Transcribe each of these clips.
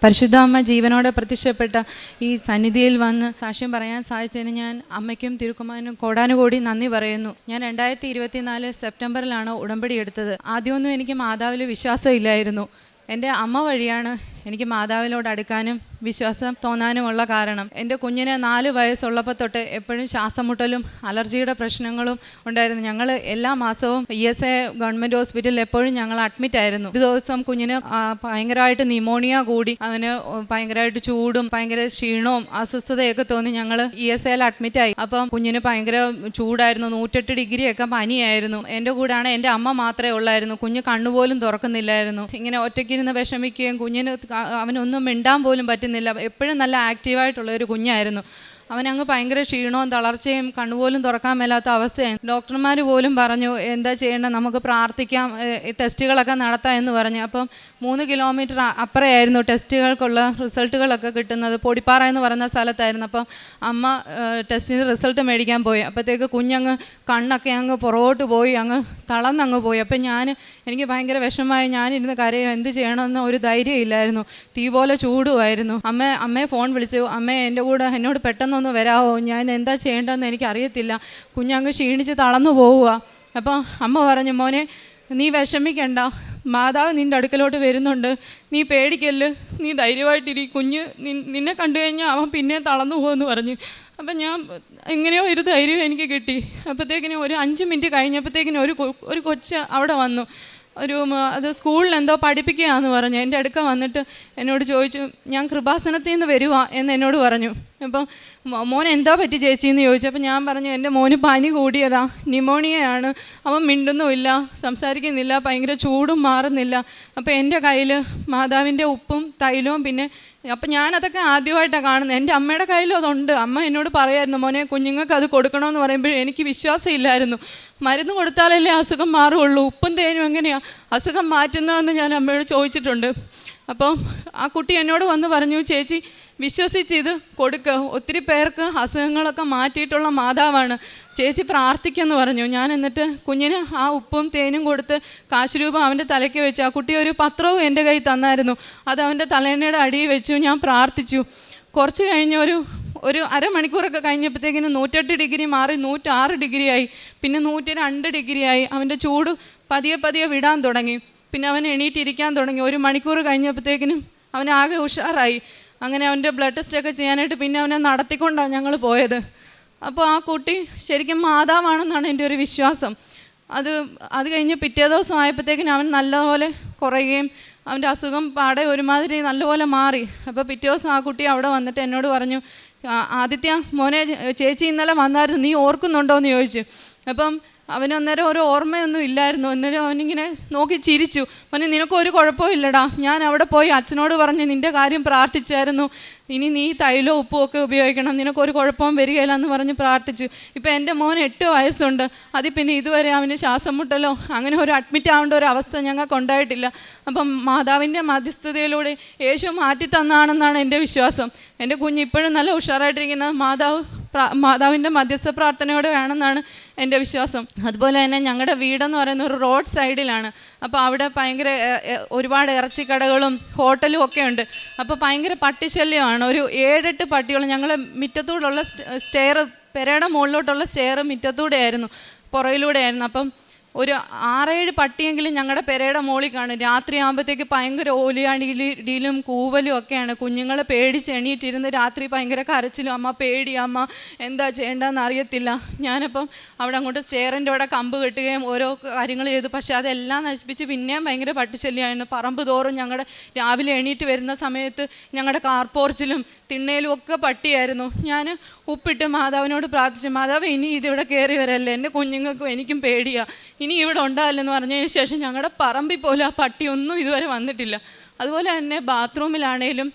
പരിശുദ്ധ അമ്മ ജീവനോടെ പ്രത്യക്ഷപ്പെട്ട ഈ സന്നിധിയിൽ വന്ന് സാക്ഷ്യം പറയാൻ സാധിച്ചതിന് ഞാൻ അമ്മയ്ക്കും തിരുക്കുമാരനും കോടാനുകോടി നന്ദി പറയുന്നു. ഞാൻ 2024 സെപ്റ്റംബറിലാണ് ഉടമ്പടി എടുത്തത്. ആദ്യമൊന്നും എനിക്ക് മാതാവിൽ വിശ്വാസം ഇല്ലായിരുന്നു. എൻ്റെ അമ്മ വഴിയാണ് എനിക്ക് മാതാവിനോട് അടുക്കാനും വിശ്വാസം തോന്നാനുമുള്ള കാരണം. എൻ്റെ കുഞ്ഞിന് 4 വയസ്സുള്ളപ്പോൾ തൊട്ട് എപ്പോഴും ശ്വാസം മുട്ടലും അലർജിയുടെ പ്രശ്നങ്ങളും ഉണ്ടായിരുന്നു. ഞങ്ങൾ എല്ലാ മാസവും ESA ഗവൺമെൻറ് ഹോസ്പിറ്റലിൽ എപ്പോഴും ഞങ്ങൾ അഡ്മിറ്റ് ആയിരുന്നു. ഒരു ദിവസം കുഞ്ഞിന് ഭയങ്കരമായിട്ട് ന്യൂമോണിയ കൂടി, അവന് ഭയങ്കരമായിട്ട് ചൂടും ഭയങ്കര ക്ഷീണവും അസ്വസ്ഥതയൊക്കെ തോന്നി ഞങ്ങൾ ESAയിൽ അഡ്മിറ്റായി. അപ്പം കുഞ്ഞിന് ഭയങ്കര ചൂടായിരുന്നു, 108 ഡിഗ്രിയൊക്കെ പനിയായിരുന്നു. എൻ്റെ കൂടെയാണ് എൻ്റെ അമ്മ മാത്രമേ ഉള്ളായിരുന്നു. കുഞ്ഞ് കണ്ണുപോലും തുറക്കുന്നില്ലായിരുന്നു. ഇങ്ങനെ ഒറ്റയ്ക്കിരുന്ന് വിഷമിക്കുകയും കുഞ്ഞിന് അവനൊന്നും മിണ്ടാൻ പോലും പറ്റുന്നില്ല. എപ്പോഴും നല്ല ആക്റ്റീവായിട്ടുള്ള ഒരു കുഞ്ഞായിരുന്നു. അവനങ്ങ് ഭയങ്കര ക്ഷീണവും തളർച്ചയും കണ്ണുപോലും തുറക്കാൻ മേലാത്ത അവസ്ഥയാണ്. ഡോക്ടർമാർ പോലും പറഞ്ഞു എന്താ ചെയ്യേണ്ടത്, നമുക്ക് പ്രാർത്ഥിക്കാം, ടെസ്റ്റുകളൊക്കെ നടത്താം എന്ന് പറഞ്ഞു. അപ്പം 3 കിലോമീറ്റർ അപ്പുറമായിരുന്നു ടെസ്റ്റുകൾക്കുള്ള റിസൾട്ടുകളൊക്കെ കിട്ടുന്നത്. പൊടിപ്പാറ എന്ന് പറയുന്ന സ്ഥലത്തായിരുന്നു. അപ്പം അമ്മ ടെസ്റ്റിന് റിസൾട്ട് മേടിക്കാൻ പോയി. അപ്പോഴത്തേക്ക് കുഞ്ഞങ്ങ് കണ്ണൊക്കെ അങ്ങ് പുറകോട്ട് പോയി, അങ്ങ് തളർന്നങ്ങ് പോയി. അപ്പം എനിക്ക് ഭയങ്കര വിഷമമായി. ഞാനിരുന്ന് കരയോ, എന്ത് ചെയ്യണമെന്ന് ഒരു ധൈര്യം ഇല്ലായിരുന്നു. തീ പോലെ ചൂടുമായിരുന്നു. അമ്മയെ ഫോൺ വിളിച്ചു, അമ്മേ എൻ്റെ കൂടെ എന്നോട് പെട്ടെന്ന് ഒന്ന് വരാമോ, ഞാൻ എന്താ ചെയ്യേണ്ടതെന്ന് എനിക്കറിയത്തില്ല, കുഞ്ഞങ്ങ് ക്ഷീണിച്ച് തളർന്നു പോവുക. അപ്പം അമ്മ പറഞ്ഞു, മോനെ നീ വിഷമിക്കണ്ട, മാതാവ് നിൻ്റെ അടുക്കലോട്ട് വരുന്നുണ്ട്, നീ പേടിക്കല്ല്, നീ ധൈര്യമായിട്ടിരി, കുഞ്ഞ് നിന്നെ കണ്ടു കഴിഞ്ഞാൽ അവൻ പിന്നെ തളർന്നു പോകുമെന്ന് പറഞ്ഞു. അപ്പം ഞാൻ എങ്ങനെയോ ഒരു ധൈര്യം എനിക്ക് കിട്ടി. അപ്പോഴത്തേക്കിനും ഒരു 5 മിനിറ്റ് കഴിഞ്ഞപ്പോഴത്തേക്കിനും ഒരു കൊച്ച് അവിടെ വന്നു. അത് സ്കൂളിൽ എന്തോ പഠിപ്പിക്കുകയാണെന്ന് പറഞ്ഞു. എൻ്റെ അടുക്ക വന്നിട്ട് എന്നോട് ചോദിച്ചു, ഞാൻ കൃപാസനത്തിൽ നിന്ന് വരുവാ എന്ന് എന്നോട് പറഞ്ഞു. അപ്പം മോൻ എന്താ പറ്റി ചേച്ചിയെന്ന് ചോദിച്ചു. അപ്പം ഞാൻ പറഞ്ഞു, എൻ്റെ മോന് പനി കൂടിയതാ, ന്യൂമോണിയയാണ്, അവൻ മിണ്ടുന്നുമില്ല, സംസാരിക്കുന്നില്ല, ഭയങ്കര ചൂടും മാറുന്നില്ല. അപ്പോൾ എൻ്റെ കയ്യിൽ മാതാവിൻ്റെ ഉപ്പും തൈലവും പിന്നെ അപ്പം ഞാനതൊക്കെ ആദ്യമായിട്ടാണ് കാണുന്നത്. എൻ്റെ അമ്മയുടെ കയ്യിലും അതുണ്ട്. അമ്മ എന്നോട് പറയായിരുന്നു, മോനെ കുഞ്ഞുങ്ങൾക്ക് അത് കൊടുക്കണമെന്ന് പറയുമ്പോൾ എനിക്ക് വിശ്വാസം ഇല്ലായിരുന്നു. മരുന്ന് കൊടുത്താലല്ലേ അസുഖം മാറുള്ളൂ, ഉപ്പും തേനും എങ്ങനെയാണ് അസുഖം മാറ്റുന്നതെന്ന് ഞാൻ അമ്മയോട് ചോദിച്ചിട്ടുണ്ട്. അപ്പം ആ കുട്ടി എന്നോട് വന്ന് പറഞ്ഞു, ചേച്ചി വിശ്വസിച്ച് ഇത് കൊടുക്കുക, ഒത്തിരി പേർക്ക് അസുഖങ്ങളൊക്കെ മാറ്റിയിട്ടുള്ള മാതാവാണ്, ചേച്ചി പ്രാർത്ഥിക്കുമെന്ന് പറഞ്ഞു. ഞാൻ എന്നിട്ട് കുഞ്ഞിന് ആ ഉപ്പും തേനും കൊടുത്ത് കാശുരൂപം അവൻ്റെ തലയ്ക്ക് വെച്ച്, ആ കുട്ടി ഒരു പത്രവും എൻ്റെ കയ്യിൽ തന്നായിരുന്നു, അത് അവൻ്റെ തലേണയുടെ അടിയിൽ വെച്ചു. ഞാൻ പ്രാർത്ഥിച്ചു. കുറച്ച് കഴിഞ്ഞ് ഒരു അരമണിക്കൂറൊക്കെ കഴിഞ്ഞപ്പോഴത്തേക്കിനും 108 ഡിഗ്രി മാറി 106 ഡിഗ്രിയായി, പിന്നെ 102 ഡിഗ്രിയായി. അവൻ്റെ ചൂട് പതിയെ വിടാൻ തുടങ്ങി. പിന്നെ അവൻ എണീറ്റിരിക്കാൻ തുടങ്ങി. 1 മണിക്കൂർ കഴിഞ്ഞപ്പോഴത്തേക്കിനും അവനാകെ ഉഷാറായി. അങ്ങനെ അവൻ്റെ ബ്ലഡ് ടെസ്റ്റൊക്കെ ചെയ്യാനായിട്ട് പിന്നെ അവനെ നടത്തിക്കൊണ്ടാണ് ഞങ്ങൾ പോയത്. അപ്പോൾ ആ കുട്ടി ശരിക്കും മാതാവാണെന്നാണ് എൻ്റെ ഒരു വിശ്വാസം. അത് കഴിഞ്ഞ് പിറ്റേ ദിവസം ആയപ്പോഴത്തേക്കിനും അവൻ നല്ലപോലെ കുറയുകയും അവൻ്റെ അസുഖം പാടെ ഒരുമാതിരി നല്ലപോലെ മാറി. അപ്പോൾ പിറ്റേ ദിവസം ആ കുട്ടി അവിടെ വന്നിട്ട് എന്നോട് പറഞ്ഞു, ആദിത്യ മോനെ, ചേച്ചി ഇന്നലെ വന്നായിരുന്നു, നീ ഓർക്കുന്നുണ്ടോ എന്ന് ചോദിച്ചു. അപ്പം അവനന്നേരം ഒരു ഓർമ്മയൊന്നും ഇല്ലായിരുന്നു. അന്നേരം അവനിങ്ങനെ നോക്കി ചിരിച്ചു. മോനെ നിനക്കൊരു കുഴപ്പവും ഇല്ലടാ, ഞാൻ അവിടെ പോയി അച്ഛനോട് പറഞ്ഞ് നിൻ്റെ കാര്യം പ്രാർത്ഥിച്ചായിരുന്നു, ഇനി നീ തൈലോ ഉപ്പും ഒക്കെ ഉപയോഗിക്കണം, നിനക്കൊരു കുഴപ്പവും വരികയില്ല എന്ന് പറഞ്ഞ് പ്രാർത്ഥിച്ചു. ഇപ്പം എൻ്റെ മോന് 8 വയസ്സുണ്ട്. അതിൽ പിന്നെ ഇതുവരെ അവന് ശ്വാസം മുട്ടലോ അങ്ങനെ ഒരു അഡ്മിറ്റ് ആവേണ്ട ഒരു അവസ്ഥ ഞങ്ങൾക്ക് ഉണ്ടായിട്ടില്ല. അപ്പം മാതാവിൻ്റെ മധ്യസ്ഥതയിലൂടെ യേശു മാറ്റി തന്നാണെന്നാണ് എൻ്റെ വിശ്വാസം. എൻ്റെ കുഞ്ഞ് ഇപ്പോഴും നല്ല ഉഷാറായിട്ടിരിക്കുന്നത് മാതാവിൻ്റെ മധ്യസ്ഥ പ്രാർത്ഥനയോടെ വേണമെന്നാണ് എൻ്റെ വിശ്വാസം. അതുപോലെ തന്നെ ഞങ്ങളുടെ വീടെന്ന് പറയുന്ന ഒരു റോഡ് സൈഡിലാണ്. അപ്പോൾ അവിടെ ഭയങ്കര ഒരുപാട് ഇറച്ചിക്കടകളും ഹോട്ടലും ഒക്കെ ഉണ്ട്. അപ്പോൾ ഭയങ്കര പട്ടിശല്യമാണ്. ഒരു 7-8 പട്ടികൾ ഞങ്ങളെ മുറ്റത്തൂടെയുള്ള സ്റ്റെയർ, പെരയുടെ മുകളിലോട്ടുള്ള സ്റ്റെയർ മുറ്റത്തൂടെ ആയിരുന്നു, പുറയിലൂടെ ആയിരുന്നു. അപ്പം ഒരു 6-7 പട്ടിയെങ്കിലും ഞങ്ങളുടെ പെരയുടെ മുകളിൽ കാണും. രാത്രി ആകുമ്പോഴത്തേക്ക് ഭയങ്കര ഓലിയാടിയിലും കൂവലും ഒക്കെയാണ്. കുഞ്ഞുങ്ങൾ പേടിച്ച് എണീറ്റിരുന്ന് രാത്രി ഭയങ്കര കരച്ചിലും, അമ്മ പേടി, അമ്മ എന്താ ചെയ്യേണ്ടതെന്ന് അറിയത്തില്ല. ഞാനപ്പം അവിടെ അങ്ങോട്ട് സ്റ്റെയറിൻ്റെ അവിടെ കമ്പ് കെട്ടുകയും ഓരോ കാര്യങ്ങൾ ചെയ്തു. പക്ഷേ അതെല്ലാം നശിപ്പിച്ച് പിന്നെയും ഭയങ്കര പട്ടിശല്യമായിരുന്നു. പറമ്പ് തോറും ഞങ്ങളുടെ രാവിലെ എണീറ്റ് വരുന്ന സമയത്ത് ഞങ്ങളുടെ കാർപോർച്ചിലും തിണ്ണയിലും ഒക്കെ പട്ടിയായിരുന്നു. ഞാൻ ഉപ്പിട്ട് മാതാവിനോട് പ്രാർത്ഥിച്ചു, മാതാവ് ഇനി ഇതിവിടെ കയറി വരല്ലേ, എൻ്റെ കുഞ്ഞുങ്ങൾക്കും എനിക്കും പേടിയാണ്, ഇനി ഇവിടെ ഉണ്ടാവില്ലെന്ന് പറഞ്ഞതിന് ശേഷം ഞങ്ങളുടെ പറമ്പിൽ പോലും ആ പട്ടിയൊന്നും ഇതുവരെ വന്നിട്ടില്ല. അതുപോലെ തന്നെ ബാത്റൂമിലാണേലും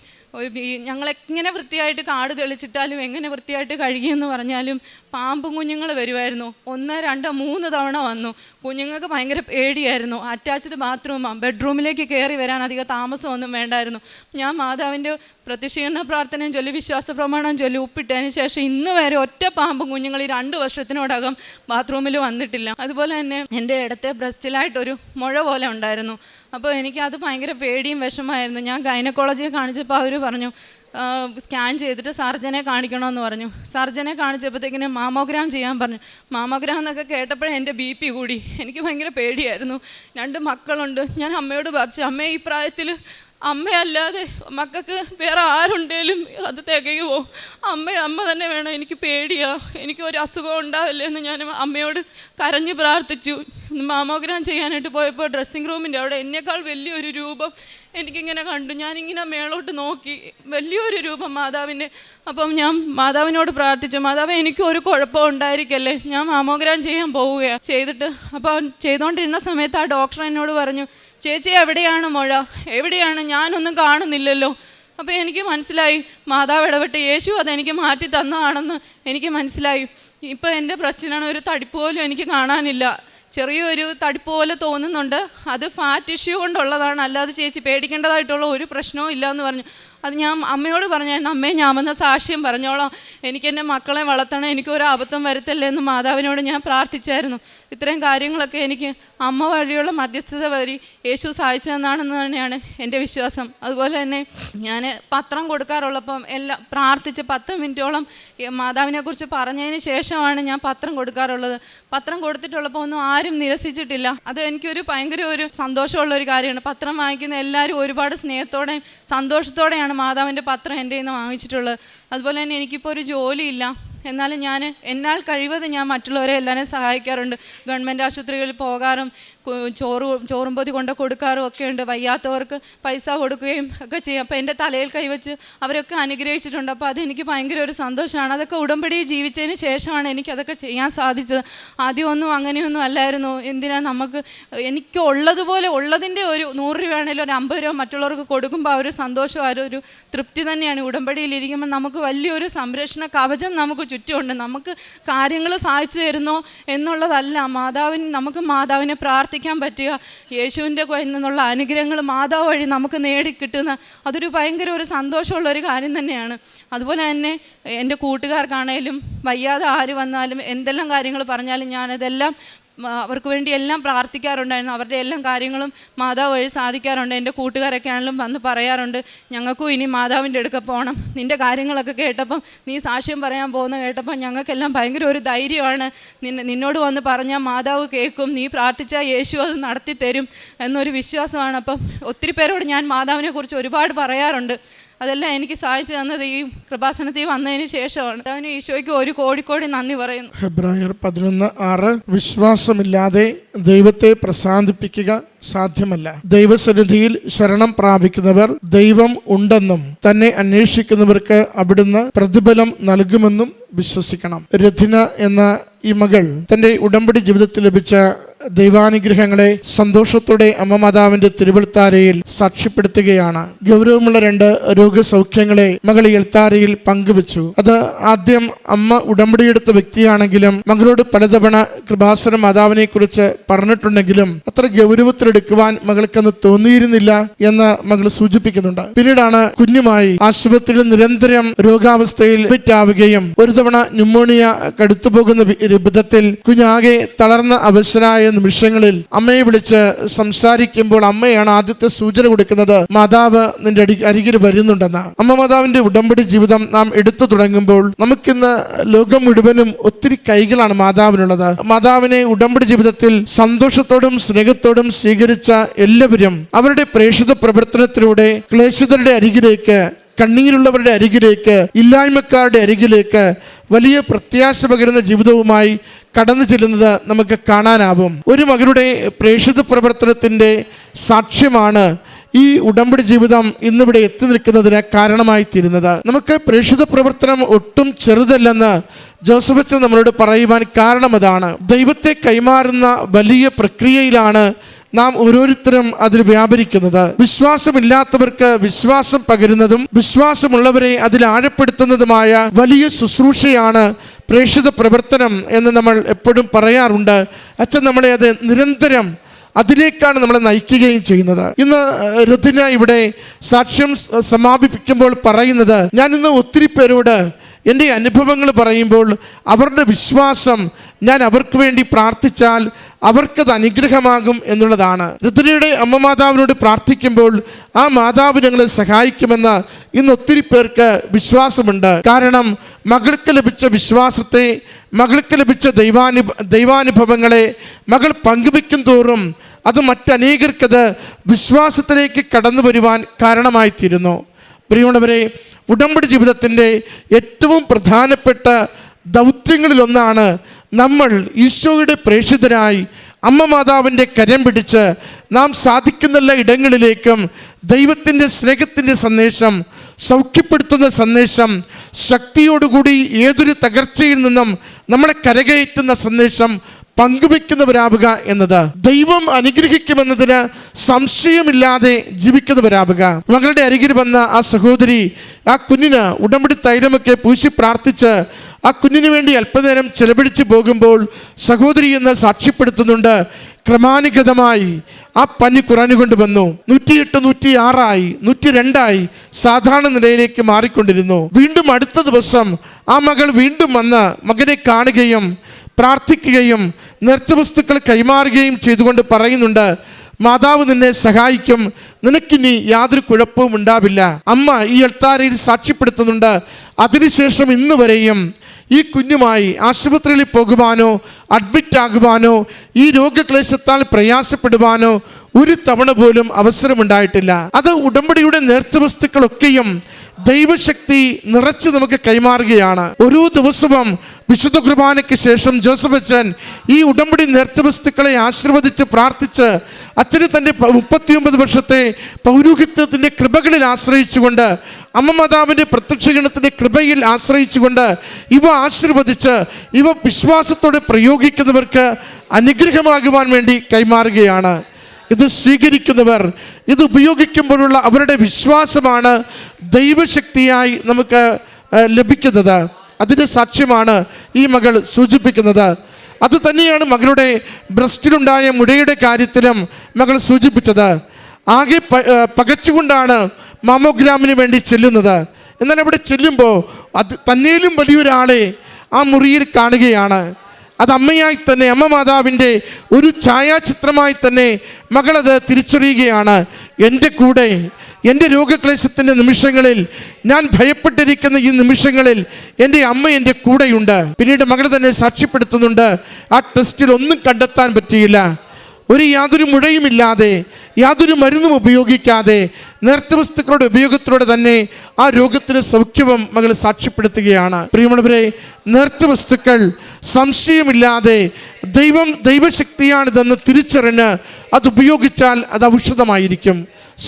ഞങ്ങളെങ്ങനെ വൃത്തിയായിട്ട് കാട് തെളിച്ചിട്ടാലും എങ്ങനെ വൃത്തിയായിട്ട് കഴുകിയെന്ന് പറഞ്ഞാലും പാമ്പും കുഞ്ഞുങ്ങൾ വരുമായിരുന്നു. 1, 2, 3 തവണ വന്നു. കുഞ്ഞുങ്ങൾക്ക് ഭയങ്കര പേടിയായിരുന്നു. അറ്റാച്ച്ഡ് ബാത്റൂമാണ്, ബെഡ്റൂമിലേക്ക് കയറി വരാൻ അധികം താമസമൊന്നും വേണ്ടായിരുന്നു. ഞാൻ മാതാവിൻ്റെ പ്രത്യക്ഷീകരണ പ്രാർത്ഥനയും ചൊല്ലി വിശ്വാസ പ്രമാണം ചൊല്ലി ഉപ്പിട്ടതിന് ശേഷം ഇന്ന് വരെ ഒറ്റ പാമ്പും കുഞ്ഞുങ്ങൾ ഈ 2 വർഷത്തിനോടകം ബാത്റൂമിൽ വന്നിട്ടില്ല. അതുപോലെ തന്നെ എൻ്റെ ഇടത്തെ ബ്രസ്റ്റിലായിട്ടൊരു മുഴ പോലെ ഉണ്ടായിരുന്നു. അപ്പോൾ എനിക്കത് ഭയങ്കര പേടിയും വിഷമമായിരുന്നു. ഞാൻ ഗൈനക്കോളജിയെ കാണിച്ചപ്പോൾ അവർ പറഞ്ഞു സ്കാൻ ചെയ്തിട്ട് സർജനെ കാണിക്കണമെന്ന് പറഞ്ഞു. സർജനെ കാണിച്ചപ്പോഴത്തേക്കിന് മാമോഗ്രാം ചെയ്യാൻ പറഞ്ഞു. മാമോഗ്രാം എന്നൊക്കെ കേട്ടപ്പോഴേ എൻ്റെ BP കൂടി. എനിക്ക് ഭയങ്കര പേടിയായിരുന്നു. 2 മക്കളുണ്ട്. ഞാൻ അമ്മയോട് പറഞ്ഞു, അമ്മേ ഈ പ്രായത്തിൽ അമ്മയല്ലാതെ മക്കൾക്ക് വേറെ ആരുണ്ടേലും അത് തികയുമോ? അമ്മ തന്നെ വേണം, എനിക്ക് പേടിയാ, എനിക്ക് ഒരു അസുഖം ഉണ്ടാവില്ലേ എന്ന് ഞാൻ അമ്മയോട് കരഞ്ഞ് പ്രാർത്ഥിച്ചു. മാമോഗ്രാം ചെയ്യാനായിട്ട് പോയപ്പോൾ ഡ്രസ്സിങ് റൂമിൻ്റെ അവിടെ എന്നേക്കാൾ വലിയൊരു രൂപം എനിക്കിങ്ങനെ കണ്ടു. ഞാനിങ്ങനെ മേളോട്ട് നോക്കി, വലിയൊരു രൂപം മാതാവിൻ്റെ. അപ്പം ഞാൻ മാതാവിനോട് പ്രാർത്ഥിച്ചു, മാതാവ് എനിക്കൊരു കുഴപ്പം ഉണ്ടായിരിക്കല്ലേ, ഞാൻ മാമോഗ്രാം ചെയ്യാൻ പോവുകയാണ്. ചെയ്തിട്ട് അപ്പോൾ ചെയ്തുകൊണ്ടിരുന്ന സമയത്ത് ആ ഡോക്ടർ എന്നോട് പറഞ്ഞു, ചേച്ചി എവിടെയാണ് മുഴ, എവിടെയാണ്, ഞാനൊന്നും കാണുന്നില്ലല്ലോ. അപ്പോൾ എനിക്ക് മനസ്സിലായി മാതാവ് ഇടപെട്ട് യേശു അതെനിക്ക് മാറ്റി തന്നതാണെന്ന് എനിക്ക് മനസ്സിലായി. ഇപ്പോൾ എൻ്റെ പ്രശ്നമാണ്, ഒരു തടിപ്പ് പോലും എനിക്ക് കാണാനില്ല. ചെറിയൊരു തടിപ്പ് പോലെ തോന്നുന്നുണ്ട്, അത് ഫാറ്റ് ഇഷ്യൂ കൊണ്ടുള്ളതാണ്, അല്ലാതെ ചേച്ചി പേടിക്കേണ്ടതായിട്ടുള്ള ഒരു പ്രശ്നവും ഇല്ല എന്ന് പറഞ്ഞു. അത് ഞാൻ അമ്മയോട് പറഞ്ഞു, അമ്മയെ ഞാൻ വന്ന സാക്ഷ്യം പറഞ്ഞോളാം, എനിക്കെൻ്റെ മക്കളെ വളർത്തണം, എനിക്കൊരു അബദ്ധം വരുത്തല്ലേ എന്ന് മാതാവിനോട് ഞാൻ പ്രാർത്ഥിച്ചായിരുന്നു. ഇത്രയും കാര്യങ്ങളൊക്കെ എനിക്ക് അമ്മ വഴിയുള്ള മധ്യസ്ഥത വഴി യേശു സഹായിച്ചതെന്നാണെന്ന് തന്നെയാണ് എൻ്റെ വിശ്വാസം. അതുപോലെ തന്നെ ഞാൻ പത്രം കൊടുക്കാറുള്ളപ്പം എല്ലാം പ്രാർത്ഥിച്ച് 10 മിനിറ്റോളം മാതാവിനെക്കുറിച്ച് പറഞ്ഞതിന് ശേഷമാണ് ഞാൻ പത്രം കൊടുക്കാറുള്ളത്. പത്രം കൊടുത്തിട്ടുള്ളപ്പോൾ ഒന്നും ആരും നിരസിച്ചിട്ടില്ല. അത് എനിക്കൊരു ഭയങ്കര ഒരു സന്തോഷമുള്ളൊരു കാര്യമാണ്. പത്രം വാങ്ങിക്കുന്ന എല്ലാവരും ഒരുപാട് സ്നേഹത്തോടെയും സന്തോഷത്തോടെയാണ് മാതാവിൻ്റെ പത്രം എൻ്റെ നിന്ന് വാങ്ങിച്ചിട്ടുള്ളത്. അതുപോലെ തന്നെ എനിക്കിപ്പോൾ ഒരു ജോലിയില്ല, എന്നാലും ഞാൻ എന്നാൽ കഴിവതും ഞാൻ മറ്റുള്ളവരെ എല്ലാവരെയും സഹായിക്കാറുണ്ട്. ഗവൺമെൻറ് ആശുപത്രികളിൽ പോകാറും ചോറും പൊതി കൊണ്ട് കൊടുക്കാറും ഒക്കെ ഉണ്ട്. വയ്യാത്തവർക്ക് പൈസ കൊടുക്കുകയും ഒക്കെ ചെയ്യും. അപ്പോൾ എൻ്റെ തലയിൽ കൈവച്ച് അവരൊക്കെ അനുഗ്രഹിച്ചിട്ടുണ്ട്. അപ്പോൾ അതെനിക്ക് ഭയങ്കര ഒരു സന്തോഷമാണ്. അതൊക്കെ ഉടമ്പടി ജീവിച്ചതിന് ശേഷമാണ് എനിക്കതൊക്കെ ചെയ്യാൻ സാധിച്ചത്. ആദ്യമൊന്നും അങ്ങനെയൊന്നും അല്ലായിരുന്നു. എന്തിനാ നമുക്ക് എനിക്ക് ഉള്ളതുപോലെ ഉള്ളതിൻ്റെ ഒരു 100 രൂപയാണെങ്കിലും ഒരു 50 രൂപ മറ്റുള്ളവർക്ക് കൊടുക്കുമ്പോൾ ആ ഒരു സന്തോഷം, ആ ഒരു തൃപ്തി തന്നെയാണ്. ഉടമ്പടിയിലിരിക്കുമ്പോൾ നമുക്ക് വലിയൊരു സംരക്ഷണ കവചം നമുക്ക് ചുറ്റുമുണ്ട്. നമുക്ക് കാര്യങ്ങൾ സാധിച്ചു തരുന്നോ എന്നുള്ളതല്ല, നമുക്ക് മാതാവിനെ പ്രാർത്ഥിക്കാൻ പറ്റുക, യേശുവിൻ്റെ നിന്നുള്ള അനുഗ്രഹങ്ങൾ മാതാവ് വഴി നമുക്ക് നേടിക്കിട്ടുന്ന അതൊരു ഭയങ്കര ഒരു സന്തോഷമുള്ള ഒരു കാര്യം തന്നെയാണ്. അതുപോലെ തന്നെ എൻ്റെ കൂട്ടുകാർക്കാണേലും വയ്യാതെ ആര് വന്നാലും എന്തെല്ലാം കാര്യങ്ങൾ പറഞ്ഞാലും ഞാനതെല്ലാം അവർക്ക് വേണ്ടി എല്ലാം പ്രാർത്ഥിക്കാറുണ്ടായിരുന്നു. അവരുടെ എല്ലാം കാര്യങ്ങളും മാതാവ് വഴി സാധിക്കാറുണ്ട്. എൻ്റെ കൂട്ടുകാരൊക്കെ ആണെങ്കിലും വന്ന് പറയാറുണ്ട്, ഞങ്ങൾക്കും ഇനി മാതാവിൻ്റെ അടുക്ക പോകണം, നിൻ്റെ കാര്യങ്ങളൊക്കെ കേട്ടപ്പം, നീ സാക്ഷ്യം പറയാൻ പോകുന്ന കേട്ടപ്പം ഞങ്ങൾക്കെല്ലാം ഭയങ്കര ഒരു ധൈര്യമാണ്. നിന്നോട് വന്ന് പറഞ്ഞാൽ മാതാവ് കേൾക്കും, നീ പ്രാർത്ഥിച്ചാൽ യേശു അത് നടത്തി തരും എന്നൊരു വിശ്വാസമാണ്. അപ്പം ഒത്തിരി പേരോട് ഞാൻ മാതാവിനെ കുറിച്ച് ഒരുപാട് പറയാറുണ്ട്. അതെല്ലാം എനിക്ക് സഹായിച്ചു തന്നത് ഈ കൃപാസനത്തിൽ വന്നതിന് ശേഷമാണ്. അതിന് ഈശോയ്ക്ക് 1 കോടി നന്ദി പറയുന്നു. ഹെബ്രായർ 11:6 വിശ്വാസമില്ലാതെ ദൈവത്തെ പ്രസാദിപ്പിക്കുക സാധ്യമല്ല. ദൈവസന്നിധിയിൽ ശരണം പ്രാപിക്കുന്നവർ ദൈവം ഉണ്ടെന്നും തന്നെ അന്വേഷിക്കുന്നവർക്ക് അവിടുന്ന് പ്രതിഫലം നൽകുമെന്നും വിശ്വസിക്കണം. രഥിന എന്ന ഈ മകൾ തന്റെ ഉടമ്പടി ജീവിതത്തിൽ ലഭിച്ച ദൈവാനുഗ്രഹങ്ങളെ സന്തോഷത്തോടെ അമ്മ മാതാവിന്റെ തിരുവൽത്താരയിൽ സാക്ഷ്യപ്പെടുത്തുകയാണ്. ഗൗരവമുള്ള 2 രോഗസൗഖ്യങ്ങളെ മകൾ ഈ എൽത്താരയിൽ പങ്കുവച്ചു. അത് ആദ്യം അമ്മ ഉടമ്പടിയെടുത്ത വ്യക്തിയാണെങ്കിലും മകളോട് പലതവണ കൃപാസന മാതാവിനെ കുറിച്ച് പറഞ്ഞിട്ടുണ്ടെങ്കിലും അത്ര ഗൗരവത്തിലെടുക്കുവാൻ മകൾക്കന്ന് തോന്നിയിരുന്നില്ല എന്ന് മകൾ സൂചിപ്പിക്കുന്നുണ്ട്. പിന്നീടാണ് കുഞ്ഞുമായി ആശുപത്രിയിൽ നിരന്തരം രോഗാവസ്ഥയിൽ ആവുകയും ഒരു തവണ ന്യൂമോണിയ കടുത്തുപോകുന്ന വിധത്തിൽ കുഞ്ഞാകെ തളർന്ന അവശനായ നിമിഷങ്ങളിൽ അമ്മയെ വിളിച്ച് സംസാരിക്കുമ്പോൾ അമ്മയാണ് ആദ്യത്തെ സൂചന കൊടുക്കുന്നത്, മാതാവ് നിന്റെ അരികിൽ വരുന്നുണ്ടെന്ന്. അമ്മ മാതാവിന്റെ ഉടമ്പടി ജീവിതം നാം എടുത്തു തുടങ്ങുമ്പോൾ നമുക്കിന്ന് ലോകം മുഴുവനും ഒത്തിരി കൈകളാണ് മാതാവിനുള്ളത്. മാതാവിനെ ഉടമ്പടി ജീവിതത്തിൽ സന്തോഷത്തോടും സ്നേഹത്തോടും സ്വീകരിച്ച എല്ലാവരും അവരുടെ പ്രേക്ഷിത പ്രവർത്തനത്തിലൂടെ ക്ലേശിതരുടെ അരികിലേക്ക്, കണ്ണീരുള്ളവരുടെ അരികിലേക്ക്, ഇല്ലായ്മക്കാരുടെ അരികിലേക്ക് വലിയ പ്രത്യാശ പകരുന്ന ജീവിതവുമായി കടന്നു ചെല്ലുന്നത് നമുക്ക് കാണാനാവും. ഒരു മകളുടെ പ്രേക്ഷിത പ്രവർത്തനത്തിൻ്റെ സാക്ഷ്യമാണ് ഈ ഉടമ്പടി ജീവിതം ഇന്നിവിടെ എത്തി നിൽക്കുന്നതിന് കാരണമായി തീരുന്നത്. നമുക്ക് പ്രേക്ഷിത പ്രവർത്തനം ഒട്ടും ചെറുതല്ലെന്ന് ജോസഫ് അച്ഛൻ നമ്മളോട് പറയുവാൻ കാരണം അതാണ്. ദൈവത്തെ കൈമാറുന്ന വലിയ പ്രക്രിയയിലാണ് നാം ഓരോരുത്തരും അതിൽ വ്യാപരിക്കുന്നത്. വിശ്വാസമില്ലാത്തവർക്ക് വിശ്വാസം പകരുന്നതും വിശ്വാസമുള്ളവരെ അതിൽ ആഴപ്പെടുത്തുന്നതുമായ വലിയ ശുശ്രൂഷയാണ് പ്രേക്ഷിത പ്രവർത്തനം എന്ന് നമ്മൾ എപ്പോഴും പറയാറുണ്ട്. അച്ഛൻ നമ്മളെ അത് നിരന്തരം അതിലേക്കാണ് നമ്മളെ നയിക്കുകയും ചെയ്യുന്നത്. ഇന്ന് ഋതുന ഇവിടെ സാക്ഷ്യം സമാപിപ്പിക്കുമ്പോൾ പറയുന്നത്, ഞാൻ ഇന്ന് ഒത്തിരി പേരോട് എൻ്റെ അനുഭവങ്ങൾ പറയുമ്പോൾ അവരുടെ വിശ്വാസം ഞാൻ അവർക്ക് വേണ്ടി പ്രാർത്ഥിച്ചാൽ അവർക്കത് അനുഗ്രഹമാകും എന്നുള്ളതാണ്. ഋതുനയുടെ അമ്മ മാതാവിനോട് പ്രാർത്ഥിക്കുമ്പോൾ ആ മാതാവ് ഞങ്ങളെ സഹായിക്കുമെന്ന് ഇന്ന് ഒത്തിരി പേർക്ക് വിശ്വാസമുണ്ട്. കാരണം മകൾക്ക് ലഭിച്ച വിശ്വാസത്തെ, മകൾക്ക് ലഭിച്ച ദൈവാനുഭവങ്ങളെ മകൾ പങ്കുവെക്കും തോറും അത് മറ്റനേകർക്കത് വിശ്വാസത്തിലേക്ക് കടന്നു വരുവാൻ കാരണമായിത്തീരുന്നു. പ്രിയമുള്ളവരെ, ഉടമ്പടി ജീവിതത്തിൻ്റെ ഏറ്റവും പ്രധാനപ്പെട്ട ദൗത്യങ്ങളിലൊന്നാണ് നമ്മൾ ഈശോയുടെ പ്രേക്ഷിതരായി അമ്മ മാതാവിൻ്റെ കരം പിടിച്ച് നാം സാധിക്കുന്ന ഇടങ്ങളിലേക്കും ദൈവത്തിൻ്റെ സ്നേഹത്തിൻ്റെ സന്ദേശം, സൗഖ്യപ്പെടുത്തുന്ന സന്ദേശം, ശക്തിയോടുകൂടി ഏതൊരു തകർച്ചയിൽ നിന്നും നമ്മളെ കരകയറ്റുന്ന സന്ദേശം പങ്കുവെക്കുന്നവരാവുക എന്നത്. ദൈവം അനുഗ്രഹിക്കുമെന്നതിന് സംശയമില്ലാതെ ജീവിക്കുന്നവരാവുക. മകളുടെ അരികിൽ വന്ന ആ സഹോദരി ആ കുഞ്ഞിന് ഉടമ്പടി തൈലമൊക്കെ പൂശി പ്രാർത്ഥിച്ച് ആ കുഞ്ഞിന് വേണ്ടി അല്പനേരം ചെലവഴിച്ച് പോകുമ്പോൾ സഹോദരി എന്ന് സാക്ഷ്യപ്പെടുത്തുന്നുണ്ട്, ക്രമാനുഗതമായി ആ പനി കുറഞ്ഞുകൊണ്ട് വന്നു. 108, 106, 102 സാധാരണ നിലയിലേക്ക് മാറിക്കൊണ്ടിരുന്നു. വീണ്ടും അടുത്ത ദിവസം ആ മകൾ വീണ്ടും വന്ന് മകനെ കാണുകയും പ്രാർത്ഥിക്കുകയും നേർച്ചവസ്തുക്കൾ കൈമാറുകയും ചെയ്തുകൊണ്ട് പറയുന്നുണ്ട്, മാതാവ് നിന്നെ സഹായിക്കും, നിനക്കിനി യാതൊരു കുഴപ്പവും ഉണ്ടാവില്ല. അമ്മ ഈ അൾത്താരയിൽ സാക്ഷ്യപ്പെടുത്തുന്നുണ്ട്, അതിനുശേഷം ഇന്ന് വരെയും ഈ കുഞ്ഞുമായി ആശുപത്രിയിൽ പോകുവാനോ അഡ്മിറ്റ് ആകുവാനോ ഈ രോഗക്ലേശത്താൽ പ്രയാസപ്പെടുവാനോ ഒരു തവണ പോലും അവസരമുണ്ടായിട്ടില്ല. അത് ഉടമ്പടിയുടെ നേർച്ചവസ്തുക്കളൊക്കെയും ദൈവശക്തി നിറച്ച് നമുക്ക് കൈമാറുകയാണ്. ഓരോ ദിവസവും വിശുദ്ധ കുർബാനയ്ക്ക് ശേഷം ജോസഫ് അച്ഛൻ ഈ ഉടമ്പടി നേർച്ചവസ്തുക്കളെ ആശീർവദിച്ച് പ്രാർത്ഥിച്ച് അച്ഛന് തൻ്റെ 39 വർഷത്തെ പൗരോഹിത്യത്തിൻ്റെ കൃപകളിൽ ആശ്രയിച്ചുകൊണ്ട്, അമ്മ മാതാവിൻ്റെ പ്രത്യക്ഷീകരണത്തിൻ്റെ കൃപയിൽ ആശ്രയിച്ചുകൊണ്ട് ഇവ ആശീർവദിച്ച് ഇവ വിശ്വാസത്തോടെ പ്രയോഗിക്കുന്നവർക്ക് അനുഗ്രഹമാകുവാൻ വേണ്ടി കൈമാറുകയാണ്. ഇത് സ്വീകരിക്കുന്നവർ, ഇത് ഉപയോഗിക്കുമ്പോഴുള്ള അവരുടെ വിശ്വാസമാണ് ദൈവശക്തിയായി നമുക്ക് ലഭിക്കുന്നത്. അതിൻ്റെ സാക്ഷ്യമാണ് ഈ മകൾ സൂചിപ്പിക്കുന്നത്. അത് തന്നെയാണ് മകളുടെ ബ്രസ്റ്റിലുണ്ടായ മുഴയുടെ കാര്യത്തിലും മകൾ സൂചിപ്പിച്ചത്. ആകെ പകച്ചുകൊണ്ടാണ് മാമോഗ്രാമിന് വേണ്ടി ചെല്ലുന്നത്. എന്നാൽ അവിടെ ചെല്ലുമ്പോൾ അത് തന്നേലും വലിയൊരാളെ ആ മുറിയിൽ കാണുകയാണ്. അത് അമ്മയായി തന്നെ, അമ്മ മാതാവിൻ്റെ ഒരു ഛായാചിത്രമായി തന്നെ മകളത് തിരിച്ചറിയുകയാണ്. എൻ്റെ കൂടെ, എൻ്റെ രോഗക്ലേശത്തിൻ്റെ നിമിഷങ്ങളിൽ, ഞാൻ ഭയപ്പെട്ടിരിക്കുന്ന ഈ നിമിഷങ്ങളിൽ എൻ്റെ അമ്മ എൻ്റെ കൂടെയുണ്ട്. പിന്നീട് മകൾ തന്നെ സാക്ഷ്യപ്പെടുത്തുന്നുണ്ട്, ആ ടെസ്റ്റിൽ ഒന്നും കണ്ടെത്താൻ പറ്റിയില്ല. യാതൊരു മുഴയുമില്ലാതെ, യാതൊരു മരുന്നും ഉപയോഗിക്കാതെ നേർച്ചവസ്തുക്കളുടെ ഉപയോഗത്തിലൂടെ തന്നെ ആ രോഗത്തിന് സൗഖ്യവും മകൾ സാക്ഷ്യപ്പെടുത്തുകയാണ്. പ്രിയമുള്ളവരെ, നേർച്ചവസ്തുക്കൾ സംശയമില്ലാതെ ദൈവശക്തിയാണിതെന്ന് തിരിച്ചറിഞ്ഞ് അത് ഉപയോഗിച്ചാൽ അത് ഔഷധമായിരിക്കും,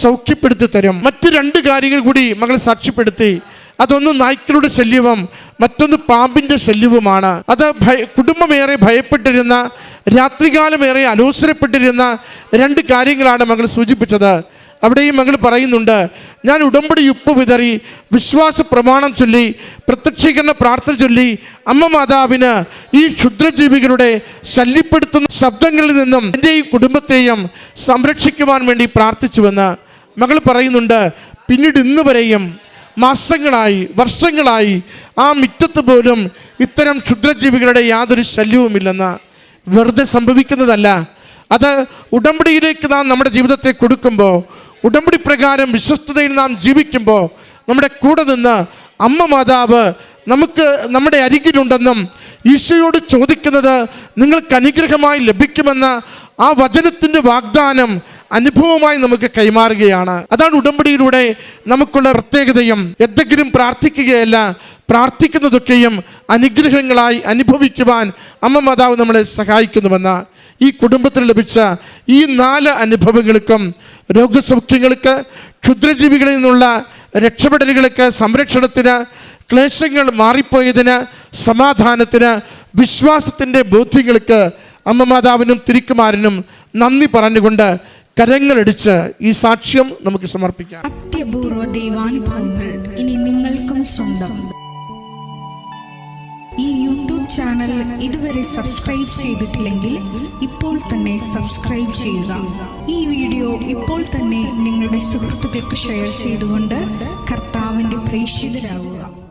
സൗഖ്യപ്പെടുത്തി തരും. മറ്റ് 2 കാര്യങ്ങൾ കൂടി മകൾ സാക്ഷ്യപ്പെടുത്തി. അതൊന്ന് നായ്ക്കളുടെ ശല്യവും മറ്റൊന്ന് പാമ്പിൻ്റെ ശല്യവുമാണ്. അത് കുടുംബമേറെ ഭയപ്പെട്ടിരുന്ന, രാത്രികാലമേറെ അലോസരപ്പെട്ടിരുന്ന 2 കാര്യങ്ങളാണ് മകൾ സൂചിപ്പിച്ചത്. അവിടെയും മകൾ പറയുന്നുണ്ട്, ഞാൻ ഉടമ്പടി ഉപ്പ് വിതറി, വിശ്വാസ പ്രമാണം ചൊല്ലി, പ്രത്യക്ഷീകരണ പ്രാർത്ഥന ചൊല്ലി അമ്മ മാതാവിന് ഈ ക്ഷുദ്രജീവികളുടെ ശല്യപ്പെടുത്തുന്ന ശബ്ദങ്ങളിൽ നിന്നും എൻ്റെ ഈ കുടുംബത്തെയും സംരക്ഷിക്കുവാൻ വേണ്ടി പ്രാർത്ഥിച്ചുവെന്ന് മകൾ പറയുന്നുണ്ട്. പിന്നീട് ഇന്ന് വരെയും മാസങ്ങളായി, വർഷങ്ങളായി ആ മുറ്റത്ത് പോലും ഇത്തരം ക്ഷുദ്രജീവികളുടെ യാതൊരു ശല്യവുമില്ലെന്ന്. വെറുതെ സംഭവിക്കുന്നതല്ല, അത് ഉടമ്പടിയിലേക്ക് നാം നമ്മുടെ ജീവിതത്തെ കൊടുക്കുമ്പോൾ, ഉടമ്പടി പ്രകാരം വിശ്വസ്തതയിൽ നാം ജീവിക്കുമ്പോൾ നമ്മുടെ കൂടെ നിന്ന് അമ്മ മാതാവ് നമുക്ക് നമ്മുടെ അരികിലുണ്ടെന്നും ഈശോയോട് ചോദിക്കുന്നത് നിങ്ങൾക്ക് അനുഗ്രഹമായി ലഭിക്കുമെന്ന ആ വചനത്തിൻ്റെ വാഗ്ദാനം അനുഭവമായി നമുക്ക് കൈമാറുകയാണ്. അതാണ് ഉടമ്പടിയിലൂടെ നമുക്കുള്ള പ്രത്യേകതയും. എന്തെങ്കിലും പ്രാർത്ഥിക്കുകയല്ല, പ്രാർത്ഥിക്കുന്നതൊക്കെയും അനുഗ്രഹങ്ങളായി അനുഭവിക്കുവാൻ അമ്മ മാതാവ് നമ്മളെ സഹായിക്കുന്നുവെന്ന ഈ കുടുംബത്തിന് ലഭിച്ച ഈ 4 അനുഭവങ്ങൾക്കും, രോഗസൗഖ്യങ്ങൾക്ക്, ക്ഷുദ്രജീവികളിൽ നിന്നുള്ള രക്ഷപ്പെടലുകൾക്ക്, സംരക്ഷണത്തിന്, ക്ലേശങ്ങൾ മാറിപ്പോയതിന്, സമാധാനത്തിന്, വിശ്വാസത്തിൻ്റെ ബോധ്യങ്ങൾക്ക് അമ്മ മാതാവിനും തിരുക്കുമാരനും നന്ദി പറഞ്ഞുകൊണ്ട് കരങ്ങളടിച്ച് ഈ സാക്ഷ്യം നമുക്ക് സമർപ്പിക്കാം. അത്യപൂർവ ദൈവാനുഭവങ്ങൾ ഇനി നിങ്ങൾക്കും സ്വന്തം. ഈ യൂട്യൂബ് ചാനൽ ഇതുവരെ സബ്സ്ക്രൈബ് ചെയ്തിട്ടില്ലെങ്കിൽ ഇപ്പോൾ തന്നെ സബ്സ്ക്രൈബ് ചെയ്യുക. ഈ വീഡിയോ ഇപ്പോൾ തന്നെ നിങ്ങളുടെ സുഹൃത്തുക്കൾക്ക് ഷെയർ ചെയ്തുകൊണ്ട് കർത്താവിൻ്റെ പ്രേക്ഷിതരാകുക.